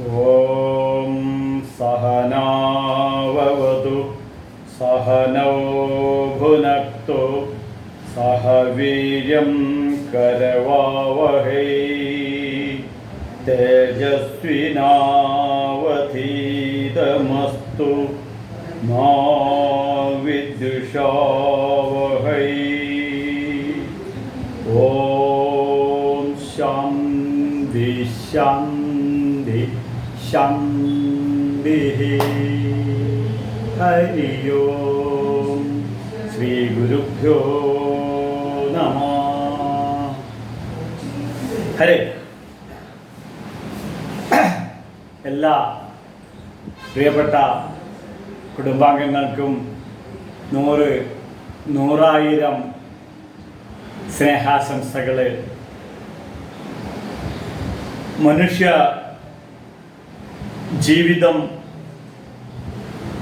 ഓം സഹനാവവതു സഹനൗ ഭുനക്തു സഹ വീര്യം കരവാവഹൈ തേജസ്വിനാവധീതമസ്തു മാ വിദ്വിഷാവഹൈ. ഓം ശാന്തി ശാന്തി ശാന്തി. ഹരി ഓം. ശ്രീ ഗുരുഭ്യോ നമഃ. ഹരേ. എല്ലാ പ്രിയപ്പെട്ട കുടുംബാംഗങ്ങൾക്കും നൂറായിരം സ്നേഹാശംസകൾ. മനുഷ്യ ജീവിതം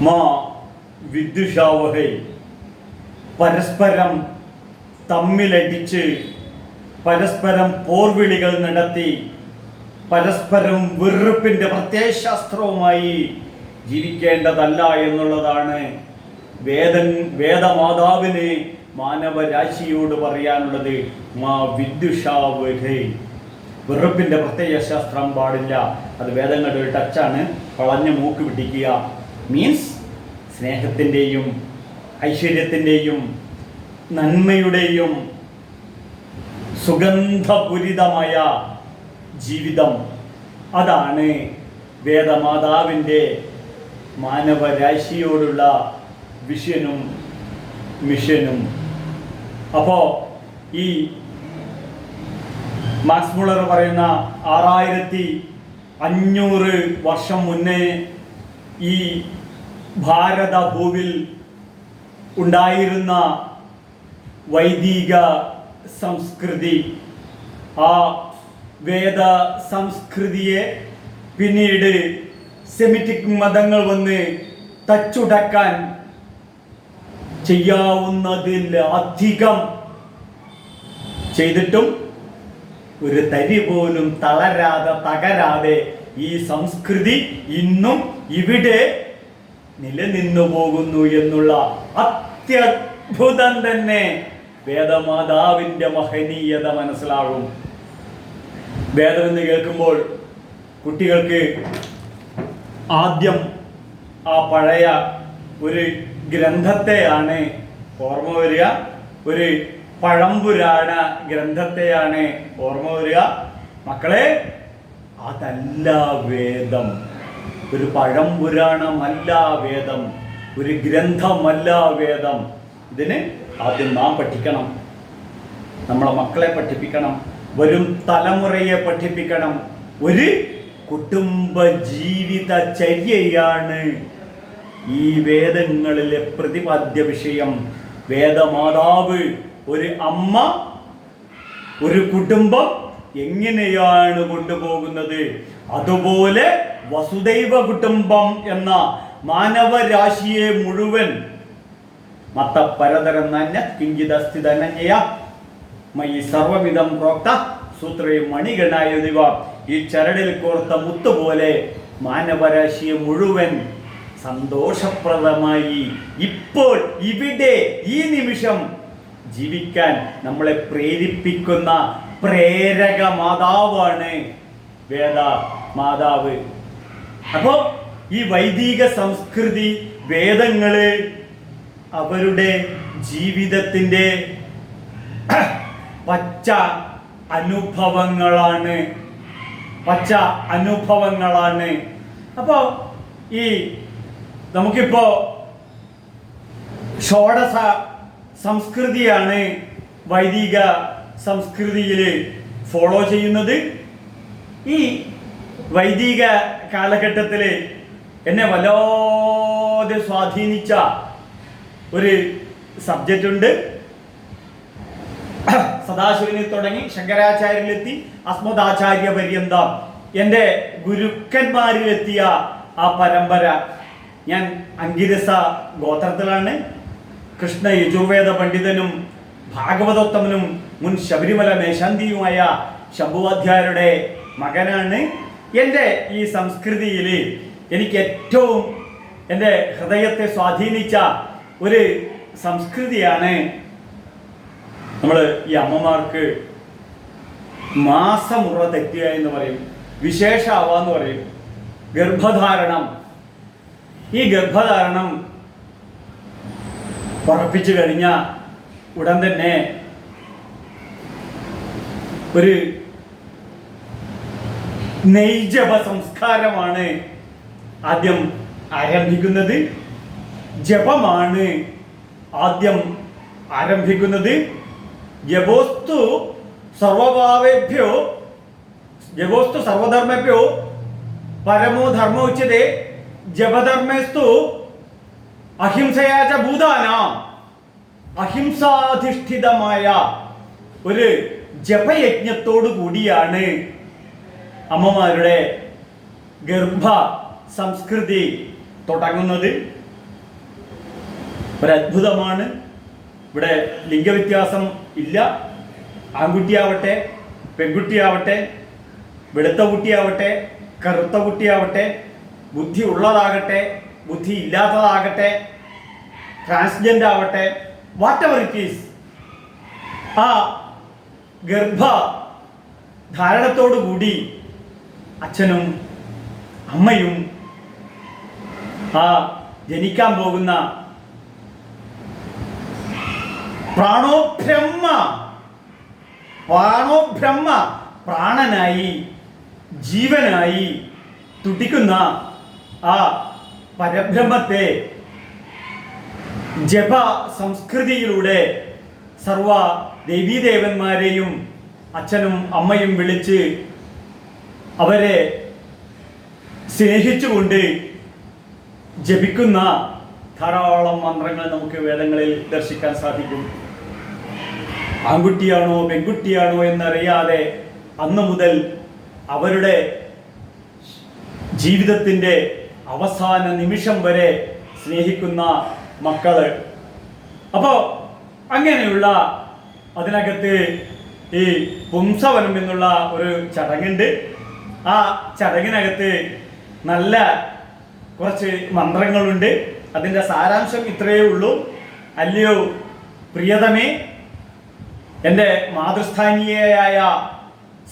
മാ വിദ്വിഷാവഹൈ. പരസ്പരം തമ്മിലടിച്ച് പരസ്പരം പോർവിളികൾ നടത്തി പരസ്പരം വെറുപ്പിൻ്റെ പ്രത്യയശാസ്ത്രവുമായി ജീവിക്കേണ്ടതല്ല എന്നുള്ളതാണ് വേദമാതാവിന് മാനവരാശിയോട് പറയാനുള്ളത്. മാ വിദ്വിഷാവഹൈ. വെറുപ്പിൻ്റെ പ്രത്യയശാസ്ത്രം പാടില്ല. അത് വേദങ്ങളുടെ ഒരു ടച്ചാണ്. വളഞ്ഞ മൂക്ക് പിടിക്കുക മീൻസ് സ്നേഹത്തിൻ്റെയും ഐശ്വര്യത്തിൻ്റെയും നന്മയുടെയും സുഗന്ധപൂരിതമായ ജീവിതം. അതാണ് വേദമാതാവിൻ്റെ മാനവരാശിയോടുള്ള വിഷനും മിഷനും. അപ്പോൾ ഈ മാക്സ് മുള്ളർ പറയുന്ന 6500 വർഷം മുന്നേ ഈ ഭാരതഭൂവിൽ ഉണ്ടായിരുന്ന വൈദിക സംസ്കൃതി, ആ വേദ സംസ്കൃതിയെ പിന്നീട് സെമിറ്റിക് മതങ്ങൾ വന്ന് തച്ചുടക്കാൻ ചെയ്യാവുന്നതിൽ അധികം ചെയ്തിട്ടും ഒരു തരി പോലും തകരാതെ ഈ സംസ്കൃതി ഇന്നും ഇവിടെ നിലനിന്നു പോകുന്നു എന്നുള്ള അത്യത്ഭുതം തന്നെ വേദമാതാവിൻ്റെ മഹനീയത മനസ്സിലാകും. വേദമെന്ന് കേൾക്കുമ്പോൾ കുട്ടികൾക്ക് ആദ്യം ആ പഴയ ഒരു ഗ്രന്ഥത്തെയാണ് ഓർമ്മ വരിക. ഒരു പഴംപുരാണ ഗ്രന്ഥത്തെയാണ് ഓർമ്മ വരിക. മക്കളെ, അതല്ല വേദം. ഒരു പഴംപുരാണമല്ല വേദം, ഒരു ഗ്രന്ഥമല്ല വേദം. ഇതിന് ആദ്യം നാം പഠിക്കണം, നമ്മളെ മക്കളെ പഠിപ്പിക്കണം, വരും തലമുറയെ പഠിപ്പിക്കണം. ഒരു കുടുംബ ജീവിത ചര്യയാണ് ഈ വേദങ്ങളിലെ പ്രതിപാദ്യ വിഷയം. വേദമാതാവ്, ഒരു അമ്മ, ഒരു കുടുംബം എങ്ങനെയാണ് കൊണ്ടുപോകുന്നത്, അതുപോലെ വസുദൈവ കുടുംബം എന്ന മാനവരാശിയെ മുഴുവൻ മത്തപരതരം നന്യ കിഞ്ചിതസ്ഥി ധനഞ്ജയ മയി സർവവിധം പ്രോക്ത സൂത്രേ മണിഗണായുധിവ. ഈ ചരടിൽ കോർത്ത മുത്തുപോലെ മാനവരാശിയെ മുഴുവൻ സന്തോഷപ്രദമായി ഇപ്പോൾ ഇവിടെ ഈ നിമിഷം ജീവിക്കാൻ നമ്മളെ പ്രേരിപ്പിക്കുന്ന പ്രേരക മാതാവാണ് വേദ മാതാവ്. അപ്പോൾ ഈ വൈദിക സംസ്കൃതി, വേദങ്ങള് അവരുടെ ജീവിതത്തിൻ്റെ പച്ച അനുഭവങ്ങളാണ്. അപ്പോൾ ഈ നമുക്കിപ്പോൾ ഷോഡശ സംസ്കൃതിയാണ് വൈദിക സംസ്കൃതിയിൽ ഫോളോ ചെയ്യുന്നത്. ഈ വൈദിക കാലഘട്ടത്തിൽ എന്നെ വല്ലാതെ സ്വാധീനിച്ച ഒരു സബ്ജക്റ്റ് ഉണ്ട്. സദാശിവനിൽ തുടങ്ങി ശങ്കരാചാര്യരിലെത്തി അസ്മദാചാര്യ പര്യന്തം എൻ്റെ ഗുരുക്കന്മാരിലെത്തിയ ആ പരമ്പര. ഞാൻ അങ്കിരസ ഗോത്രത്തിലാണ്. കൃഷ്ണ യജുർവേദ പണ്ഡിതനും ഭാഗവതോത്തമനും മുൻ ശബരിമല മേശാന്തിയുമായ ശംഭുവാധ്യായരുടെ മകനാണ്. എൻ്റെ ഈ സംസ്കൃതിയിൽ എനിക്ക് ഏറ്റവും എൻ്റെ ഹൃദയത്തെ സ്വാധീനിച്ച ഒരു സംസ്കൃതിയാണ് നമ്മൾ ഈ അമ്മമാർക്ക് മാസമുറ തെറ്റുക എന്ന് പറയും, വിശേഷാവാന്ന് പറയും, ഗർഭധാരണം. ഈ ഗർഭധാരണം ഉറപ്പിച്ചു കഴിഞ്ഞ ഉടൻ തന്നെ ഒരു നെയ്ജപ സംസ്കാരമാണ് ആദ്യം ആരംഭിക്കുന്നത്. ജപമാണ് ആദ്യം ആരംഭിക്കുന്നത്. ജപോസ്തു സർവഭാവേഭ്യോ ജപോസ്തു സർവധർമ്മഭ്യോ പരമോ ധർമ്മോച്യതേ ജപധർമ്മേസ്തു അഹിംസയാച ഭൂതാനാം. അഹിംസാധിഷ്ഠിതമായ ഒരു ജപയജ്ഞത്തോടു കൂടിയാണ് അമ്മമാരുടെ ഗർഭ സംസ്കൃതി തുടങ്ങുന്നത്. ഒരത്ഭുതമാണ്. ഇവിടെ ലിംഗവ്യത്യാസം ഇല്ല. ആൺകുട്ടിയാവട്ടെ പെൺകുട്ടിയാവട്ടെ, വെളുത്ത കുട്ടിയാവട്ടെ കറുത്ത കുട്ടിയാവട്ടെ, ബുദ്ധി ഉള്ളതാകട്ടെ ബുദ്ധി ഇല്ലാത്തതാകട്ടെ, ട്രാൻസ്ജെൻഡർ ആവട്ടെ, വാട്ട് എവർ ഇറ്റ് ഈസ്, ആ ഗർഭ ധാരണത്തോടു കൂടി അച്ഛനും അമ്മയും ആ ജനിക്കാൻ പോകുന്ന പ്രാണോബ്രഹ്മ പ്രാണനായി ജീവനായി തുടിക്കുന്ന ആ പരബ്രഹ്മത്തെ ജപ സംസ്കൃതിയിലൂടെ സർവ ദേവീദേവന്മാരെയും അച്ഛനും അമ്മയും വിളിച്ച് അവരെ സ്നേഹിച്ചുകൊണ്ട് ജപിക്കുന്ന ധാരാളം മന്ത്രങ്ങൾ നമുക്ക് വേദങ്ങളിൽ ദർശിക്കാൻ സാധിക്കും. ആൺകുട്ടിയാണോ പെൺകുട്ടിയാണോ എന്നറിയാതെ അന്ന് മുതൽ അവരുടെ ജീവിതത്തിൻ്റെ അവസാന നിമിഷം വരെ സ്നേഹിക്കുന്ന മക്കള്. അപ്പോൾ അങ്ങനെയുള്ള അതിനകത്ത് ഈ പുംസവനം എന്നുള്ള ഒരു ചടങ്ങുണ്ട്. ആ ചടങ്ങിനകത്ത് നല്ല കുറച്ച് മന്ത്രങ്ങളുണ്ട്. അതിൻ്റെ സാരാംശം ഇത്രയേ ഉള്ളൂ. അല്ലയോ പ്രിയതമേ, എൻ്റെ മാതൃസ്ഥാനീയയായ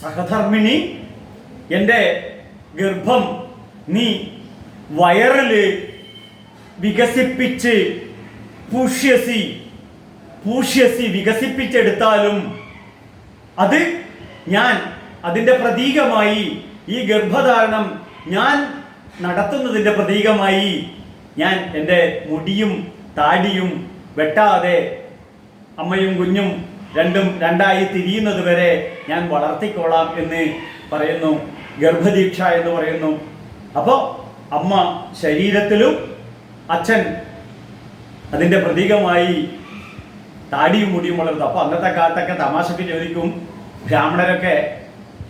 സഹധർമ്മിണി, എൻ്റെ ഗർഭം നീ വയറിൽ വികസിപ്പിച്ച് പൂഷ്യസി വികസിപ്പിച്ചെടുത്താലും അത് ഞാൻ അതിൻ്റെ പ്രതീകമായി, ഈ ഗർഭധാരണം ഞാൻ നടത്തുന്നതിൻ്റെ പ്രതീകമായി ഞാൻ എൻ്റെ മുടിയും താടിയും വെട്ടാതെ അമ്മയും കുഞ്ഞും രണ്ടും രണ്ടായി തിരിയുന്നത് വരെ ഞാൻ വളർത്തിക്കൊള്ളാം എന്ന് പറയുന്നു. ഗർഭദീക്ഷ എന്ന് പറയുന്നു. അപ്പോൾ അമ്മ ശരീരത്തിലും അച്ഛൻ അതിൻ്റെ പ്രതീകമായി താടിയും മുടിയും വളർത്തും. അപ്പോൾ അന്നത്തെ കാലത്തൊക്കെ തമാശക്ക് ചോദിക്കും, ബ്രാഹ്മണരൊക്കെ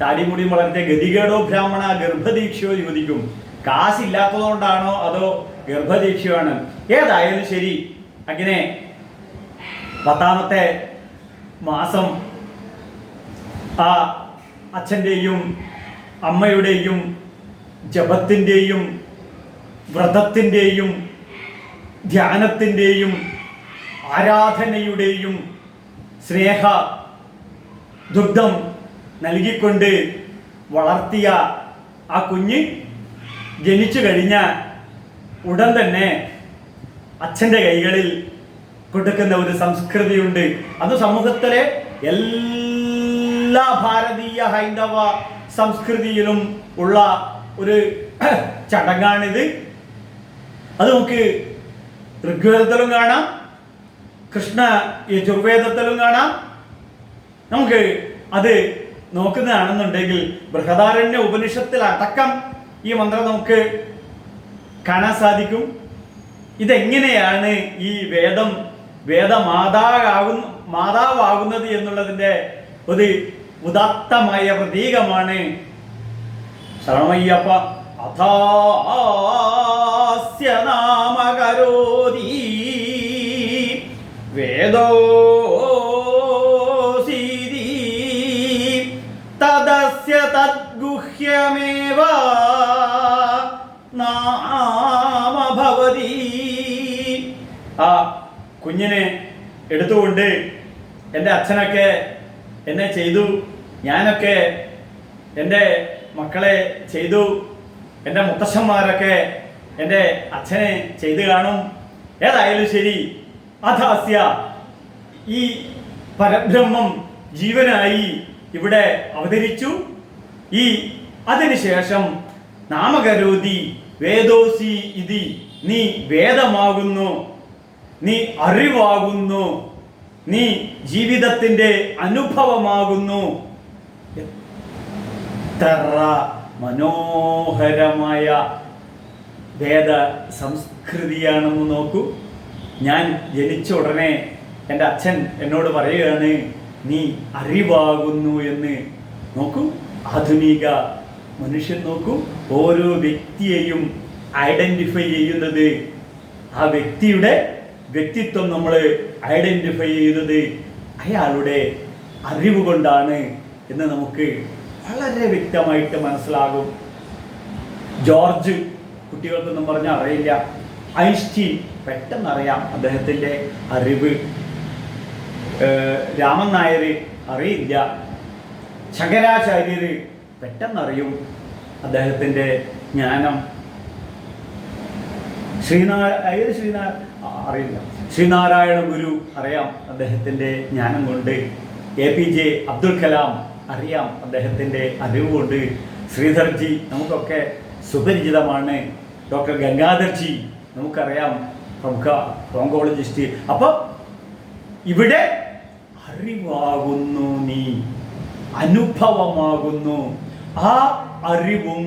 താടി മുടിയും വളർത്തിയ ഗതികേടോ ബ്രാഹ്മണ ഗർഭദീക്ഷയോ ചോദിക്കും. കാശില്ലാത്തതുകൊണ്ടാണോ അതോ ഗർഭദീക്ഷയാണ്? ഏതായാലും ശരി, അങ്ങനെ 10ാമത്തെ മാസം ആ അച്ഛൻ്റെയും അമ്മയുടെയും ജപത്തിൻ്റെയും വ്രതത്തിൻ്റെയും ധ്യാനത്തിൻ്റെയും ആരാധനയുടെയും സ്നേഹ ദുഗ്ധം നൽകിക്കൊണ്ട് വളർത്തിയ ആ കുഞ്ഞ് ജനിച്ചു കഴിഞ്ഞ ഉടൻ തന്നെ അച്ഛൻ്റെ കൈകളിൽ കൊടുക്കുന്ന ഒരു സംസ്കൃതിയുണ്ട്. അത് സമൂഹത്തിലെ എല്ലാ ഭാരതീയ ഹൈന്ദവ സംസ്കൃതിയിലും ഉള്ള ഒരു ചടങ്ങാണിത്. അത് നമുക്ക് ഋഗ്വേദത്തിലും കാണാം, കൃഷ്ണ യജുർവേദത്തിലും കാണാം. നമുക്ക് അത് നോക്കുന്നതാണെന്നുണ്ടെങ്കിൽ ബൃഹദാരണ്യ ഉപനിഷത്തിൽ അടക്കം ഈ മന്ത്രം നമുക്ക് കാണാൻ സാധിക്കും. ഇതെങ്ങനെയാണ് ഈ മാതാവാകുന്നത് എന്നുള്ളതിൻ്റെ ഒരു ഉദാത്തമായ പ്രതീകമാണ് ശരണമയ്യപ്പ. അഥാസ്യ നാമകരോതി വേദോസീതി തദസ്യ തദ്ഗുഹ്യമേവ നാമ ഭവതി. ആ കുഞ്ഞിനെ എടുത്തുകൊണ്ട് എൻ്റെ അച്ഛനൊക്കെ എന്നെ ചെയ്തു, ഞാനൊക്കെ എൻ്റെ മക്കളെ ചെയ്തു, എൻ്റെ മുത്തശ്ശന്മാരൊക്കെ എൻ്റെ അച്ഛനെ ചെയ്തു കാണും. ഏതായാലും ശരി, അഥാസ്യ ഈ പരബ്രഹ്മം ജീവനായി ഇവിടെ അവതരിച്ചു. ഈ അതിനുശേഷം നാമകരോതി വേദോസി ഇതി, നീ വേദമാകുന്നു, നീ അറിവാകുന്നു, നീ ജീവിതത്തിൻ്റെ അനുഭവമാകുന്നു. എത്ര മനോഹരമായ വേദ സംസ്കൃതിയാണെന്ന് നോക്കൂ. ഞാൻ ജനിച്ച ഉടനെ എൻ്റെ അച്ഛൻ എന്നോട് പറയുകയാണ് നീ അറിവാകുന്നു എന്ന്. നോക്കൂ, ആധുനിക മനുഷ്യൻ നോക്കൂ, ഓരോ വ്യക്തിയെയും ഐഡൻറ്റിഫൈ ചെയ്യുന്നത്, ആ വ്യക്തിയുടെ വ്യക്തിത്വം നമ്മൾ ഐഡൻറ്റിഫൈ ചെയ്യുന്നത് അയാളുടെ അറിവ് കൊണ്ടാണ് എന്ന് നമുക്ക് വളരെ വ്യക്തമായിട്ട് മനസ്സിലാകും. ജോർജ് കുട്ടികൾക്കൊന്നും പറഞ്ഞാൽ അറിയില്ല, ഐൻസ്റ്റീൻ പെട്ടെന്നറിയാം അദ്ദേഹത്തിൻ്റെ അറിവ്. രാമൻ നായർ അറിയില്ല, ശങ്കരാചാര്യർ പെട്ടെന്നറിയും അദ്ദേഹത്തിൻ്റെ ജ്ഞാനം. അറിയില്ല, ശ്രീനാരായണ ഗുരു അറിയാം അദ്ദേഹത്തിൻ്റെ ജ്ഞാനം കൊണ്ട്. APJ അബ്ദുൽ കലാം അറിയാം അദ്ദേഹത്തിൻ്റെ അറിവ് കൊണ്ട്. ശ്രീധർജി നമുക്കൊക്കെ സുപരിചിതമാണ്. ഡോക്ടർ ഗംഗാധർജി നമുക്കറിയാം, പ്രമുഖ ഓങ്കോളജിസ്റ്റ്. അപ്പോൾ ഇവിടെ അറിവാകുന്നു നീ, അനുഭവമാകുന്നു. ആ അറിവും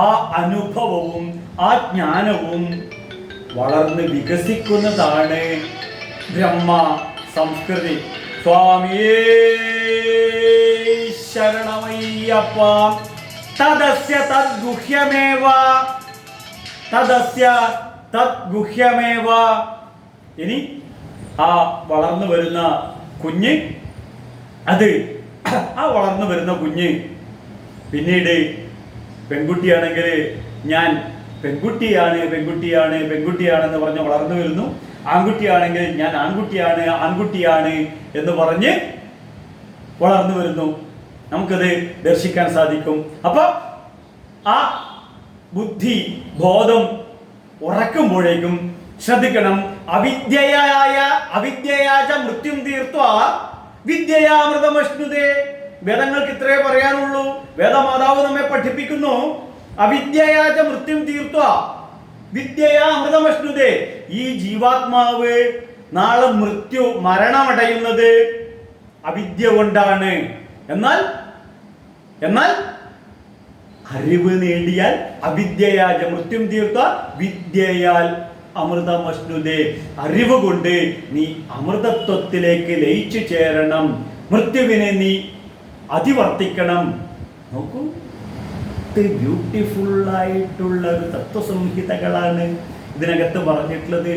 ആ അനുഭവവും ആ ജ്ഞാനവും വളർന്ന് വികസിക്കുന്നതാണ് ബ്രഹ്മ സംസ്കൃതി. സ്വാമിയേ ശരണമയ്യപ്പ. തദസ്യ തദ്ഗുഹ്യമേവ, തദസ്യ തദ്ഗുഹ്യമേവ. ഇനി ആ വളർന്നു വരുന്ന കുഞ്ഞ്, അത് ആ വളർന്നു വരുന്ന കുഞ്ഞ് പിന്നീട് പെൺകുട്ടിയാണെങ്കിൽ ഞാൻ പെൺകുട്ടിയാണ് പെൺകുട്ടിയാണ് പെൺകുട്ടിയാണെന്ന് പറഞ്ഞ് വളർന്നു വരുന്നു. ആൺകുട്ടിയാണെങ്കിൽ ഞാൻ ആൺകുട്ടിയാണ് ആൺകുട്ടിയാണ് എന്ന് പറഞ്ഞ് വളർന്നു വരുന്നു. നമുക്കത് ദർശിക്കാൻ സാധിക്കും. അപ്പൊ ആ ബുദ്ധി ബോധം ഉറക്കുമ്പോഴേക്കും ശ്രദ്ധിക്കണം. അവിദ്യയാച മൃത്യും തീർത്വ വിദ്യയാമൃതമശ്നുതേ. വേദങ്ങൾക്ക് ഇത്രേ പറയാനുള്ളൂ. വേദമാതാവ് നമ്മെ പഠിപ്പിക്കുന്നു, അവിദ്യയാച മൃത്യും തീർത്വ വിദ്യയാമൃതമശ്നുതേ. ഈ ജീവാത്മാവ് നാളെ മരണമടയുന്നത് അവിദ്യ കൊണ്ടാണ്. എന്നാൽ അറിവ് നേടിയാൽ അവിദ്യയാച മൃത്യും തീർത്വ വിദ്യയാൽ അമൃതമശ്നുതേ. അറിവ് കൊണ്ട് നീ അമൃതത്വത്തിലേക്ക് ലയിച്ചു ചേരണം. മൃത്യുവിനെ നീ അതിവർത്തിക്കണം. നോക്കൂ, ബ്യൂട്ടിഫുൾ ആയിട്ടുള്ള ഒരു തത്വസംഹിതകളാണ് ഇതിനകത്ത് പറഞ്ഞിട്ടുള്ളത്.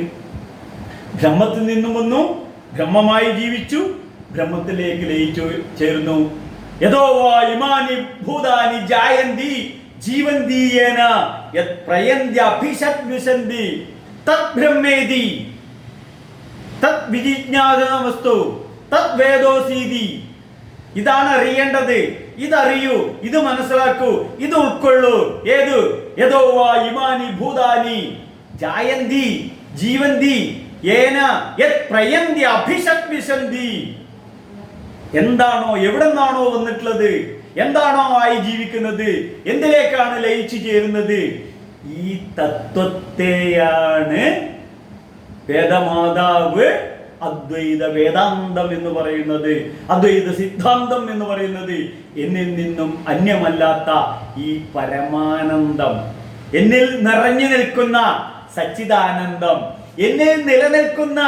ബ്രഹ്മത്തിൽ നിന്നും വന്നു, ബ്രഹ്മമായി ജീവിച്ചു, ബ്രഹ്മത്തിലേക്ക് ലയിച്ചു ചേർന്നു. യതോ വാ ഇമാനി ഭൂതാനി ജായന്തി ജീവന്തി യേന യത് പ്രയന്തി അഭിഷദ്വിശന്തി തത് ബ്രഹ്മേതി തത് വിജിജ്ഞാസനമസ്തു തത് വേദോസീതി. ഇതാണ് അറിയേണ്ടത്. ഇതറിയൂ, ഇത് മനസ്സിലാക്കൂ, ഇത് ഉൾക്കൊള്ളൂ. ഏത്? യതോ വാ ഇമാനി ഭൂതാനി ജായന്തി ജീവന്തി യേന യത് പ്രയന്തി അഭിഷദ്വിശന്തി. എന്താണോ എവിടെ നിന്നാണോ വന്നിട്ടുള്ളത്, എന്താണോ ആയി ജീവിക്കുന്നത്, എന്തിലേക്കാണ് ലയിച്ചു ചേരുന്നത്, ഈ തത്വത്തെയാണ് വേദമാതാവ് അദ്വൈത വേദാന്തം എന്ന് പറയുന്നത്, അദ്വൈത സിദ്ധാന്തം എന്ന് പറയുന്നത്. എന്നിൽ നിന്നും അന്യമല്ലാത്ത ഈ പരമാനന്ദം, എന്നിൽ നിറഞ്ഞു നിൽക്കുന്ന സച്ചിദാനന്ദം, എന്നിൽ നിലനിൽക്കുന്ന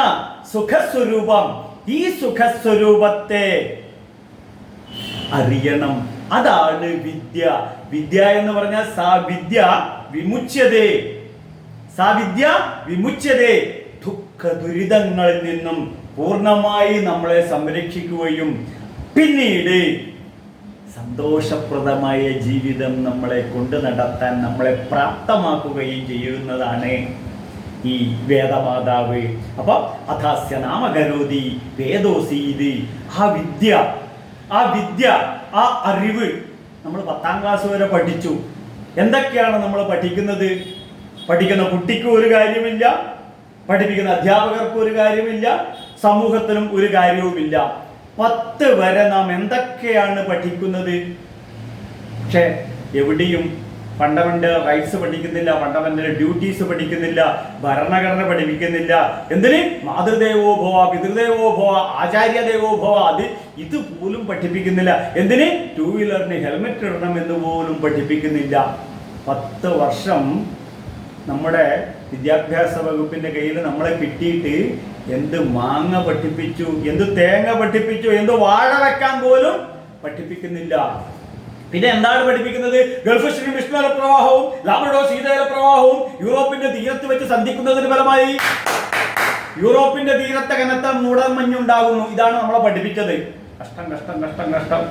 സുഖസ്വരൂപം, ഈ സുഖസ്വരൂപത്തെ അറിയണം. അതാണ് വിദ്യ. വിദ്യ എന്ന് പറഞ്ഞാൽ സാ വിദ്യ വിമുച്യതേ, സാ വിദ്യ വിമുച്യതേ. ദുഃഖ ദുരിതങ്ങളിൽ നിന്നും പൂർണ്ണമായി നമ്മളെ സംരക്ഷിക്കുകയും പിന്നീട് സന്തോഷപ്രദമായ ജീവിതം നമ്മളെ കൊണ്ടു നടത്താൻ നമ്മളെ പ്രാപ്തമാക്കുകയും ചെയ്യുന്നതാണ് ഈ വേദമാതാവ്. അപ്പൊ അഥാസ്യ നാമകരോതി വേദോസീത്. ആ വിദ്യ ആ അറിവ് നമ്മൾ 10ാം ക്ലാസ് വരെ പഠിച്ചു. എന്തൊക്കെയാണ് നമ്മൾ പഠിക്കുന്നത്? പഠിക്കുന്ന കുട്ടിക്കും ഒരു കാര്യമില്ല, പഠിപ്പിക്കുന്ന അധ്യാപകർക്കും ഒരു കാര്യമില്ല, സമൂഹത്തിനും ഒരു കാര്യവുമില്ല. 10 വരെ നാം എന്തൊക്കെയാണ് പഠിക്കുന്നത്? പക്ഷെ എവിടെയും ഫണ്ടമെന്റൽ റൈറ്റ്സ് പഠിക്കുന്നില്ല, ഫണ്ടമെന്റൽ ഡ്യൂട്ടീസ് പഠിക്കുന്നില്ല, ഭരണഘടന പഠിപ്പിക്കുന്നില്ല. എന്തിന്? മാതൃദേവോ ഭവ, പിതൃദേവോ ഭവ, ആചാര്യദേവോ ഭവ, ഇത് പോലും പഠിപ്പിക്കുന്നില്ല. എന്തിന്? 2 വീലറിന് ഹെൽമെറ്റ് ഇടണം എന്ന് പോലും പഠിപ്പിക്കുന്നില്ല. 10 വർഷം നമ്മുടെ വിദ്യാഭ്യാസ വകുപ്പിന്റെ കയ്യിൽ നമ്മളെ കിട്ടിയിട്ട് എന്ത് മാങ്ങ പഠിപ്പിച്ചു, എന്ത് തേങ്ങ പഠിപ്പിച്ചു, എന്ത് വാഴ വെക്കാൻ പോലും പഠിപ്പിക്കുന്നില്ല. പിന്നെ എന്താണ് പഠിപ്പിക്കുന്നത്? ഗൾഫ് സ്ട്രീം വിഷ്ണുല പ്രവാഹവും ലാബ്രഡോർ ശീതല പ്രവാഹവും യൂറോപ്പിന്റെ തീരത്ത് വെച്ച് സന്ധിക്കുന്നതിന് ഫലമായി യൂറോപ്പിന്റെ തീരത്തെ കനത്ത മൂടൽമഞ്ഞുണ്ടാകുന്നു. ഇതാണ് നമ്മളെ പഠിപ്പിച്ചത്. കഷ്ടം കഷ്ടം കഷ്ടം കഷ്ടം.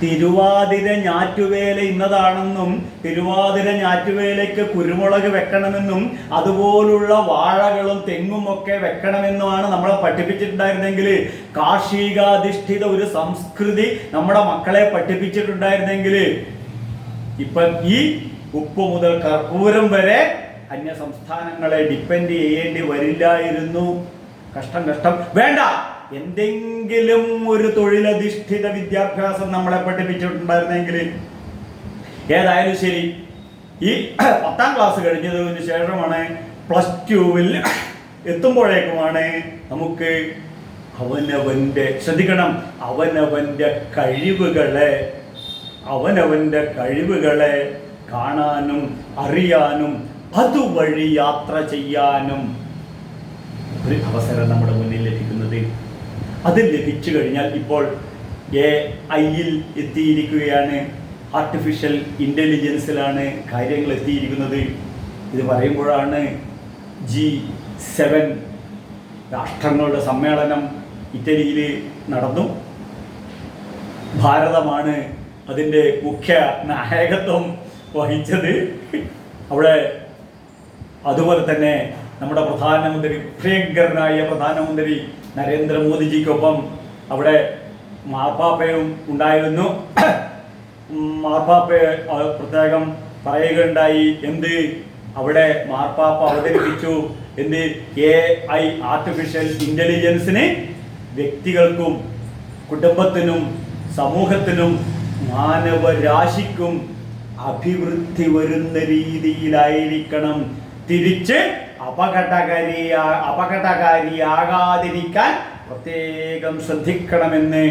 തിരുവാതിര ഞാറ്റുവേല ഇന്നതാണെന്നും തിരുവാതിര ഞാറ്റുവേലയ്ക്ക് കുരുമുളക് വെക്കണമെന്നും അതുപോലുള്ള വാഴകളും തെങ്ങും ഒക്കെ വെക്കണമെന്നുമാണ് നമ്മളെ പഠിപ്പിച്ചിട്ടുണ്ടായിരുന്നെങ്കിൽ, കാർഷികാധിഷ്ഠിത ഒരു സംസ്കൃതി നമ്മുടെ മക്കളെ പഠിപ്പിച്ചിട്ടുണ്ടായിരുന്നെങ്കിൽ ഇപ്പൊ ഈ ഉപ്പ് മുതൽ കർപ്പൂരം വരെ അന്യ സംസ്ഥാനങ്ങളെ ഡിപ്പെൻഡ് ചെയ്യേണ്ടി വരില്ലായിരുന്നു. കഷ്ടം കഷ്ടം. വേണ്ട, എന്തെങ്കിലും ഒരു തൊഴിലധിഷ്ഠിത വിദ്യാഭ്യാസം നമ്മളെ പഠിപ്പിച്ചിട്ടുണ്ടായിരുന്നെങ്കിൽ. ഏതായാലും ശരി, ഈ 10ാം ക്ലാസ് കഴിഞ്ഞതിന് ശേഷമാണ് +2 എത്തുമ്പോഴേക്കുമാണ് നമുക്ക് ശ്രദ്ധിക്കണം, അവനവന്റെ കഴിവുകളെ കാണാനും അറിയാനും അതുവഴി യാത്ര ചെയ്യാനും ഒരു അവസരം നമ്മുടെ മുന്നിൽ ലഭിക്കുന്നത്. അത് ലഭിച്ചു കഴിഞ്ഞാൽ ഇപ്പോൾ AI-യിൽ എത്തിയിരിക്കുകയാണ്, ആർട്ടിഫിഷ്യൽ ഇൻ്റലിജൻസിലാണ് കാര്യങ്ങൾ എത്തിയിരിക്കുന്നത്. ഇത് പറയുമ്പോഴാണ് G7 രാഷ്ട്രങ്ങളുടെ സമ്മേളനം ഇറ്റലിയിൽ നടന്നു. ഭാരതമാണ് അതിൻ്റെ മുഖ്യ നായകത്വം വഹിച്ചത്. അവിടെ അതുപോലെ തന്നെ നമ്മുടെ പ്രധാനമന്ത്രി, പ്രിയങ്കരനായ പ്രധാനമന്ത്രി നരേന്ദ്രമോദിജിക്കൊപ്പം അവിടെ മാർപ്പാപ്പയും ഉണ്ടായിരുന്നു. മാർപ്പാപ്പയെ പ്രത്യേകം പറയുകയുണ്ടായി. എന്ത്? അവിടെ മാർപ്പാപ്പ അവതരിപ്പിച്ചു എന്ത്? AI ആർട്ടിഫിഷ്യൽ ഇൻ്റലിജൻസിന് വ്യക്തികൾക്കും കുടുംബത്തിനും സമൂഹത്തിനും മാനവരാശിക്കും അഭിവൃദ്ധി വരുന്ന രീതിയിലായിരിക്കണം, തിരിച്ച് അപകടകാരിയാകാതിരിക്കാൻ പ്രത്യേകം ശ്രദ്ധിക്കണമെന്ന്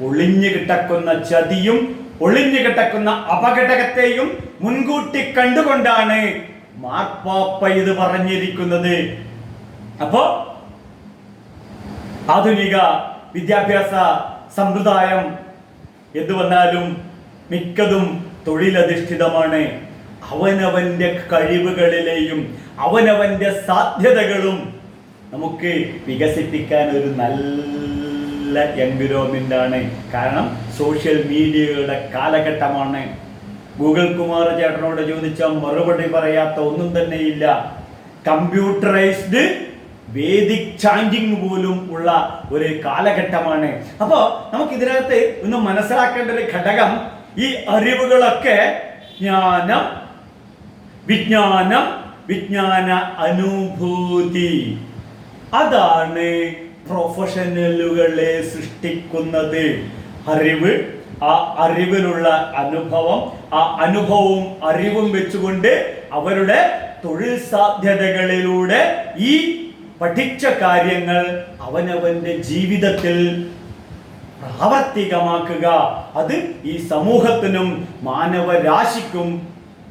ഒളിഞ്ഞു കിടക്കുന്ന ചതിയും ഒളിഞ്ഞു കിടക്കുന്ന അപകടത്തെയും മുൻകൂട്ടി കണ്ടുകൊണ്ടാണ് മാർപ്പാപ്പ ഇത് പറഞ്ഞിരിക്കുന്നത്. അപ്പോ ആധുനിക വിദ്യാഭ്യാസ സമ്പ്രദായം എന്തു വന്നാലും മിക്കതും തൊഴിലധിഷ്ഠിതമാണ്. അവനവന്റെ കഴിവുകളിലെയും അവനവന്റെ സാധ്യതകളും നമുക്ക് വികസിപ്പിക്കാൻ ഒരു നല്ല എൻവിറോൺമെന്റ് ആണ്. കാരണം സോഷ്യൽ മീഡിയയുടെ കാലഘട്ടമാണ്. ഗൂഗിൾ കുമാർ ചേട്ടനോട് ചോദിച്ചാൽ മറുപടി പറയാത്ത ഒന്നും തന്നെയില്ല. കമ്പ്യൂട്ടറൈസ്ഡ് വേദിക് ചാൻറ്റിങ് പോലും ഉള്ള ഒരു കാലഘട്ടമാണ്. അപ്പോൾ നമുക്ക് ഇതിനകത്ത് ഒന്ന് മനസ്സിലാക്കേണ്ട ഒരു ഘടകം, ഈ അറിവുകളൊക്കെ വിജ്ഞാന അനുഭൂതി, അതാണ് പ്രൊഫഷണലുകളെ സൃഷ്ടിക്കുന്നത്. അറിവ്, ആ അറിവിലുള്ള അനുഭവം, ആ അനുഭവവും അറിവും വെച്ചുകൊണ്ട് അവരുടെ തൊഴിൽ സാധ്യതകളിലൂടെ ഈ പഠിച്ച കാര്യങ്ങൾ അവനവന്റെ ജീവിതത്തിൽ പ്രാവർത്തികമാക്കുക. അത് ഈ സമൂഹത്തിനും മാനവരാശിക്കും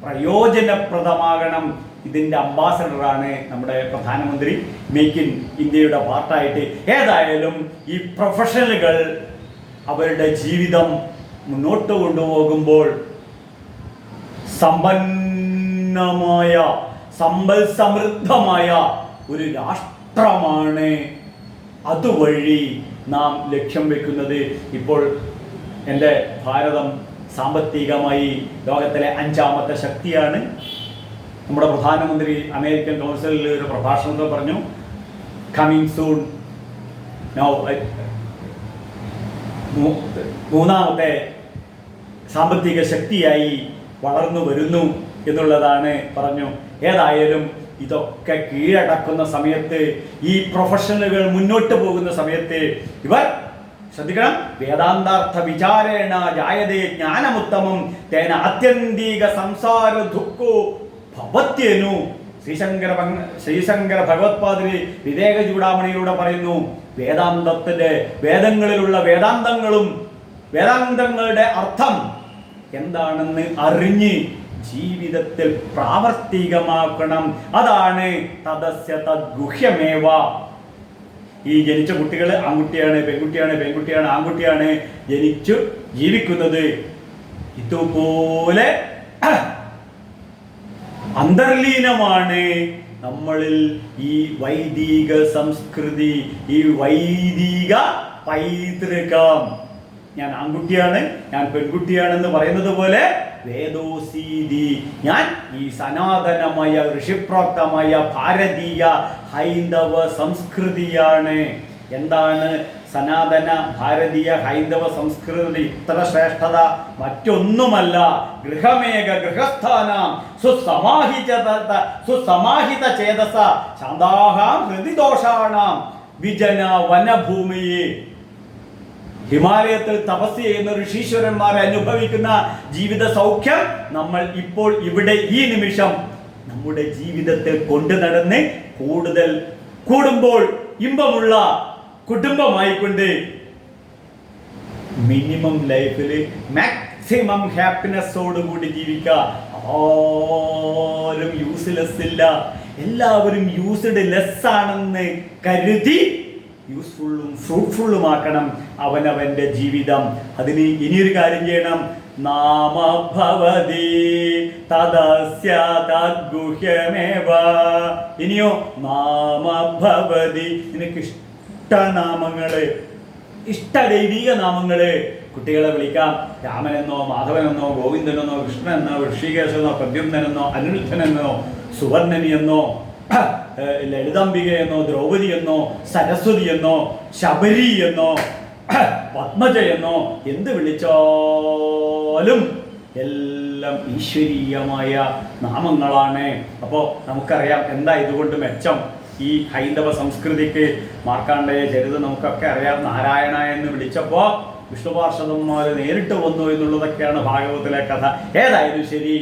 പ്രയോജനപ്രദമാകണം. ഇതിന്റെ അംബാസഡറാണ് നമ്മുടെ പ്രധാനമന്ത്രി. മേക്ക് ഇൻ ഇന്ത്യയുടെ പാർട്ടായിട്ട് ഏതായാലും ഈ പ്രൊഫഷണലുകൾ അവരുടെ ജീവിതം മുന്നോട്ട് കൊണ്ടുപോകുമ്പോൾ സമ്പൽ സമൃദ്ധമായ ഒരു രാഷ്ട്രമാണ് അതുവഴി നാം ലക്ഷ്യം വെക്കുന്നത്. ഇപ്പോൾ എൻ്റെ ഭാരതം സാമ്പത്തികമായി ലോകത്തിലെ 5ാമത്തെ ശക്തിയാണ്. നമ്മുടെ പ്രധാനമന്ത്രി അമേരിക്കൻ കൗൺസിലിൽ ഒരു പ്രഭാഷണത്തിൽ പറഞ്ഞു, കമ്മിങ് സൂൺ നൗ 3ാമത്തെ സാമ്പത്തിക ശക്തിയായി വളർന്നു വരുന്നു എന്നുള്ളതാണ് പറഞ്ഞു. ഏതായാലും ഇതൊക്കെ കീഴടക്കുന്ന സമയത്ത്, ഈ പ്രൊഫഷണലുകൾ മുന്നോട്ട് പോകുന്ന സമയത്ത് ഇവർ ശ്രദ്ധിക്കണം. വേദാന്താർത്ഥ വിചാരേണ ജായതേ ജ്ഞാനമുത്തമം തേന ആത്യന്തിക സംസാര ദുഃഖോ ഭവത്യനു. ശ്രീശങ്കര ഭഗവത്പാദരി വിവേക ചൂടാമണിയിലൂടെ പറയുന്നു, വേദാന്തത്തിന്റെ വേദങ്ങളിലുള്ള വേദാന്തങ്ങളുടെ അർത്ഥം എന്താണെന്ന് അറിഞ്ഞ് ജീവിതത്തിൽ പ്രാവർത്തികമാക്കണം. അതാണ് തദസ്യ തദ്ഗുഹ്യമേവ. ഈ ജനിച്ച കുട്ടികൾ ആൺകുട്ടിയാണ് പെൺകുട്ടിയാണ് ആൺകുട്ടിയാണ് ജനിച്ചു ജീവിക്കുന്നത്. ഇതുപോലെ അന്തർലീനമാണ് നമ്മളിൽ ഈ വൈദിക സംസ്കൃതി, ഈ വൈദിക പൈതൃകം. ഞാൻ ആൺകുട്ടിയാണ്, ഞാൻ പെൺകുട്ടിയാണെന്ന് പറയുന്നത് പോലെ വേദോസീതി, ഞാൻ ഈ സനാതനമായ ഋഷിപ്രോക്തമായ ഭാരതീയ ഹൈന്ദവ സംസ്കൃതിയാണ്. എന്താണ് സനാതന ഭാരതീയ ഹൈന്ദവ സംസ്കൃതിയുടെ ഇത്ര ശ്രേഷ്ഠത? മറ്റൊന്നുമല്ല, ഗൃഹസ്ഥാനാം സുസമാഹിത ചേതസ ശാന്താഹാം ഹൃദിദോഷാണാം വിജന വനഭൂമിയെ. ഹിമാലയത്തിൽ തപസ് ചെയ്യുന്ന ഋഷീശ്വരന്മാർ അനുഭവിക്കുന്ന ജീവിത സൗഖ്യം നമ്മൾ ഇപ്പോൾ ഇവിടെ ഈ നിമിഷം നമ്മുടെ ജീവിതത്തിൽ കൊണ്ടു നടന്ന് കൂടുതൽ കൂടുമ്പോൾ ഇമ്പമുള്ള കുടുംബമായിക്കൊണ്ട് മിനിമം ലൈഫിൽ മാക്സിമം ഹാപ്പിനെസ്സോടുകൂടി ജീവിക്കുക. ആരും യൂസ്ലെസ് ഇല്ല, എല്ലാവരും യൂസ്ഡ് ലെസ് ആണെന്ന് കരുതി യൂസ്ഫുള്ളും ഫ്രൂട്ട്ഫുള്ളുമാക്കണം അവനവന്റെ ജീവിതം. അതിന് ഇനിയൊരു കാര്യം ചെയ്യണം. നാമഭവതി തദസ്യ തദ്ഗുഹ്യമേവ. ഇനിയോ നാമഭവതി, നിനക്ക് ഇഷ്ടനാമങ്ങള്, ഇഷ്ടദൈവിക നാമങ്ങള് കുട്ടികളെ വിളിക്കാം. രാമനെന്നോ മാധവനെന്നോ ഗോവിന്ദനെന്നോ കൃഷ്ണനെന്നോ ഋഷികേശെന്നോ പ്രദ്യുമ്നെന്നോ അനിരുദ്ധനെന്നോ സുവർണനി എന്നോ ലളിതാംബിക എന്നോ ദ്രൗപദി എന്നോ സരസ്വതി എന്നോ ശബരി എന്നോ പത്മജ എന്നോ എന്ത് വിളിച്ചാലും എല്ലാം ഈശ്വരീയമായ നാമങ്ങളാണ്. അപ്പോൾ നമുക്കറിയാം എന്താ ഇതുകൊണ്ട് മെച്ചം. ഈ ഹൈന്ദവ സംസ്കൃതിക്ക് മാർക്കാണ്ഡേയ ചരിതം നമുക്കൊക്കെ അറിയാം. നാരായണ എന്ന് വിളിച്ചപ്പോൾ വിഷ്ണുപാർഷദന്മാർ നേരിട്ട് വന്നു എന്നുള്ളതൊക്കെയാണ് ഭാഗവത്തിലെ കഥ. ഏതായാലും ശരി,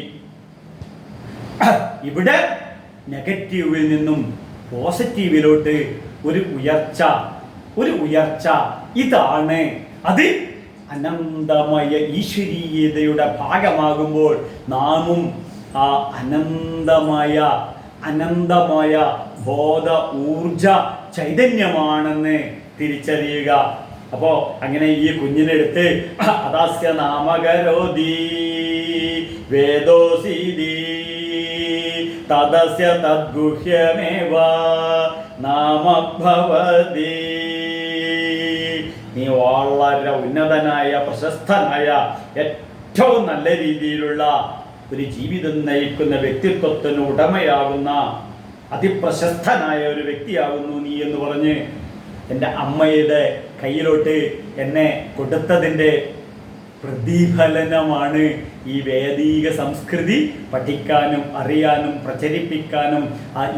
ഇവിടെ നെഗറ്റീവിൽ നിന്നും പോസിറ്റീവിലോട്ട് ഒരു ഉയർച്ച ഇതാണ്. അത് അനന്തമായ ഈശ്വരീയതയുടെ ഭാഗമാകുമ്പോൾ നാമും ആ അനന്തമായ ബോധ ഊർജ ചൈതന്യമാണെന്ന് തിരിച്ചറിയുക. അപ്പോ അങ്ങനെ ഈ കുഞ്ഞിനെടുത്ത് അദാസ്യ നാമകരോദി വേദോസീതി തദസ്യ തദ്ഗുഹ്യമേവ നാമഭവതി. നീ വളരെ ഉന്നതനായ പ്രശസ്തനായ ഏറ്റവും നല്ല രീതിയിലുള്ള ഒരു ജീവിതം നയിക്കുന്ന വ്യക്തിത്വത്തിന് ഉടമയാകുന്ന അതിപ്രശസ്തനായ ഒരു വ്യക്തിയാകുന്നു നീ എന്ന് പറഞ്ഞ് എൻ്റെ അമ്മയുടെ കയ്യിലോട്ട് എന്നെ കൊടുത്തതിൻ്റെ പ്രതിഫലനമാണ് ഈ വേദിക സംസ്കൃതി പഠിക്കാനും അറിയാനും പ്രചരിപ്പിക്കാനും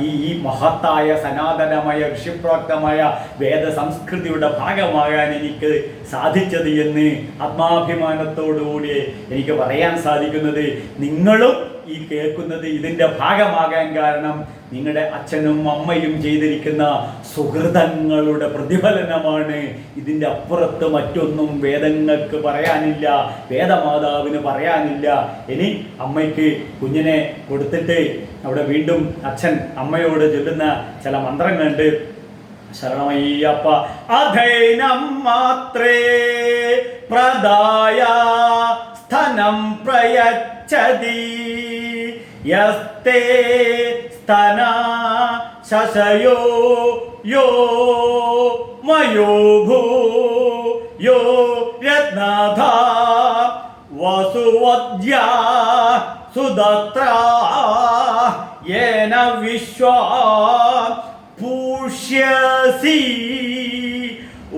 ഈ മഹത്തായ സനാതനമായ ഋഷിപ്രോക്തമായ വേദ സംസ്കൃതിയുടെ ഭാഗമാകാൻ എനിക്ക് സാധിച്ചത് എന്ന് ആത്മാഭിമാനത്തോടുകൂടി എനിക്ക് പറയാൻ സാധിക്കുന്നത്. നിങ്ങളും ഈ കേൾക്കുന്നത് ഇതിൻ്റെ ഭാഗമാകാൻ കാരണം നിങ്ങളുടെ അച്ഛനും അമ്മയും ചെയ്തിരിക്കുന്ന സുഹൃതങ്ങളുടെ പ്രതിഫലനമാണ്. ഇതിൻ്റെ അപ്പുറത്ത് മറ്റൊന്നും വേദങ്ങൾക്ക് പറയാനില്ല, വേദമാതാവിന് പറയാനില്ല. ഇനി അമ്മയ്ക്ക് കുഞ്ഞിനെ കൊടുത്തിട്ട് അവിടെ വീണ്ടും അച്ഛൻ അമ്മയോട് ചൊല്ലുന്ന ചില മന്ത്രങ്ങളുണ്ട്. ശരണമയ്യപ്പ അധൈനം മാത്രേ പ്രദായ സ്ഥനം പ്രയച്ഛതി യസ്തേ സ്തന ശശയോ യോ മയോ ഭൂ യോ രത്നധാ വസുവദ്യ സുദത്ര യേന വിശ്വാ പൂഷ്യസി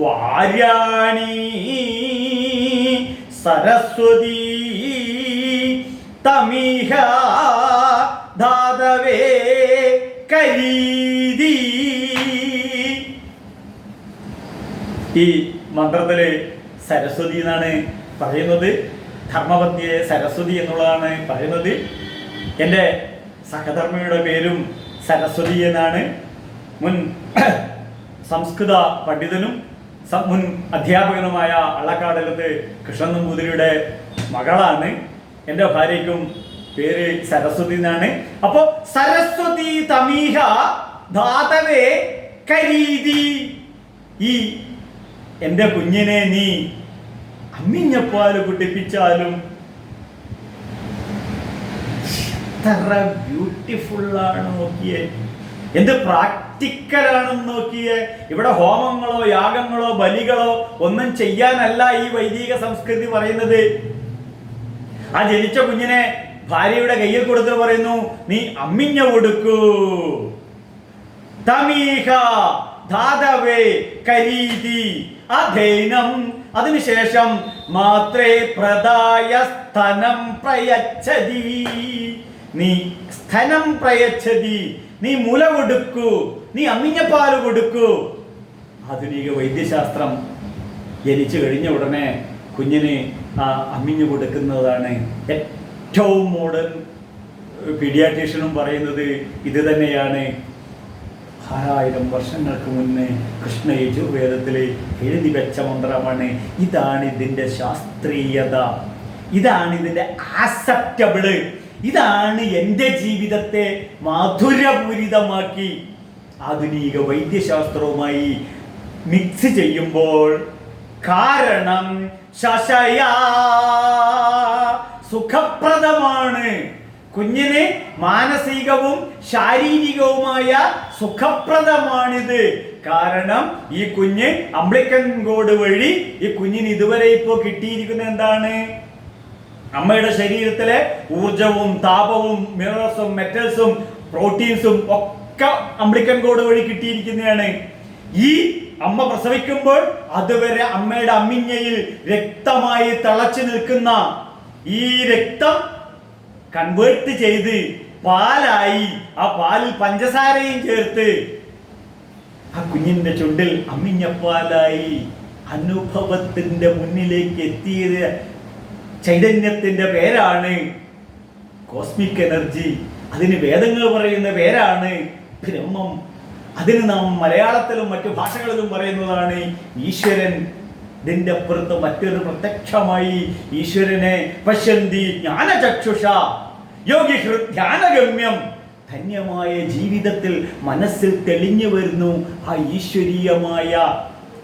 വാര്യാണി സരസ്വതി തമിഹ ധാതവേ കരീതി. ഈ മന്ത്രത്തില് സരസ്വതി എന്നാണ് പറയുന്നത്. ധർമ്മപത്നിയെ സരസ്വതി എന്നുള്ളതാണ് പറയുന്നത്. എൻ്റെ സഹധർമ്മിയുടെ പേരും സരസ്വതി എന്നാണ്. മുൻ സംസ്കൃത പണ്ഡിതനും മുൻ അധ്യാപകനുമായ അള്ളക്കാടകത്ത് കൃഷ്ണൻ നമ്പൂതിരിയുടെ മകളാണ്. എൻ്റെ ഭാര്യയ്ക്കും പേര് സരസ്വതി എന്നാണ്. അപ്പോ സരസ്വതി തമീഹ ധാതവേ കരീതി. ഈ എൻ്റെ കുഞ്ഞിനെ നീ അമ്മിഞ്ഞപ്പാല് കുടിപ്പിച്ചാലും എത്ര ബ്യൂട്ടിഫുള്ളാണ് നോക്കിയേ, എന്ത് പ്രാക്ടിക്കലാണെന്ന് നോക്കിയേ. ഇവിടെ ഹോമങ്ങളോ യാഗങ്ങളോ ബലികളോ ഒന്നും ചെയ്യാനല്ല ഈ വൈദിക സംസ്കൃതി പറയുന്നത്. ആ ജനിച്ച കുഞ്ഞിനെ ഭാര്യയുടെ കയ്യിൽ കൊടുത്തിട്ട് പറയുന്നു, നീ അമ്മിഞ്ഞ കൊടുക്കൂ. തമീഹ ധാതവേ കരീതി അധൈനം. അതിനുശേഷം മാത്രേ പ്രദായ സ്ഥനം പ്രയച്ഛതി. നീ സ്ഥനം പ്രയച്ഛതി, നീ മുല കൊടുക്കൂ, നീ അമ്മിഞ്ഞപ്പാല് കൊടുക്കൂ. ആധുനിക വൈദ്യശാസ്ത്രം ജനിച്ചു കഴിഞ്ഞ ഉടനെ കുഞ്ഞിന് അമ്മിഞ്ഞു കൊടുക്കുന്നതാണ്. ഏറ്റവും മോഡേൺ പീഡിയാട്രീഷ്യനും പറയുന്നത് ഇത് തന്നെയാണ്. 6000 വർഷങ്ങൾക്ക് മുന്നേ കൃഷ്ണ യജുർവേദത്തിൽ എഴുതി വെച്ച മന്ത്രമാണ്. ഇതാണ് ഇതിൻ്റെ ശാസ്ത്രീയത, ഇതാണ് ഇതിൻ്റെ ആക്സെപ്റ്റബിള്, ഇതാണ് എൻ്റെ ജീവിതത്തെ മാധുര്യപൂരിതമാക്കി ആധുനിക വൈദ്യശാസ്ത്രവുമായി മിക്സ് ചെയ്യുമ്പോൾ. കാരണം ശശയാ സുഖപ്രദമാണ്. കുഞ്ഞിന് മാനസികവും ശാരീരികവുമായ സുഖപ്രദമാണിത്. കാരണം ഈ കുഞ്ഞ് അംബ്ലിക്കൻ കോഡ് വഴി ഈ കുഞ്ഞിന് ഇതുവരെ ഇപ്പോൾ കിട്ടിയിരിക്കുന്നത് എന്താണ്? അമ്മയുടെ ശരീരത്തിലെ ഊർജവും താപവും മിനറൽസും മെറ്റൽസും പ്രോട്ടീൻസും ഒക്കെ അംബ്ലിക്കൻ കോഡ് വഴി കിട്ടിയിരിക്കുന്നതാണ്. ഈ അമ്മ പ്രസവിക്കുമ്പോൾ അതുവരെ അമ്മയുടെ അമ്മിഞ്ഞയിൽ രക്തമായി തിളച്ചു നിൽക്കുന്ന ഈ രക്തം കൺവേർട്ട് ചെയ്ത് പാലായി, ആ പാലിൽ പഞ്ചസാരയും ചേർത്ത് ആ കുഞ്ഞിന്റെ ചുണ്ടിൽ അമ്മിഞ്ഞപ്പാലായി അനുഭവത്തിന്റെ മുന്നിലേക്ക് എത്തിയത് ചൈതന്യത്തിന്റെ പേരാണ് കോസ്മിക് എനർജി. അതിന് വേദങ്ങൾ പറയുന്ന പേരാണ് ബ്രഹ്മം. അതിന് നാം മലയാളത്തിലും മറ്റു ഭാഷകളിലും പറയുന്നതാണ് ഈശ്വരൻ. ഇതിന്റെ അപ്പുറത്ത് മറ്റൊരു പ്രത്യക്ഷമായി ഈശ്വരനെ പശ്യന്തി ജ്ഞാനചക്ഷുഷ യോഗി ധ്യാനഗമ്യം. ധന്യമായ ജീവിതത്തിൽ മനസ്സിൽ തെളിഞ്ഞു വരുന്നു ആ ഈശ്വരീയമായ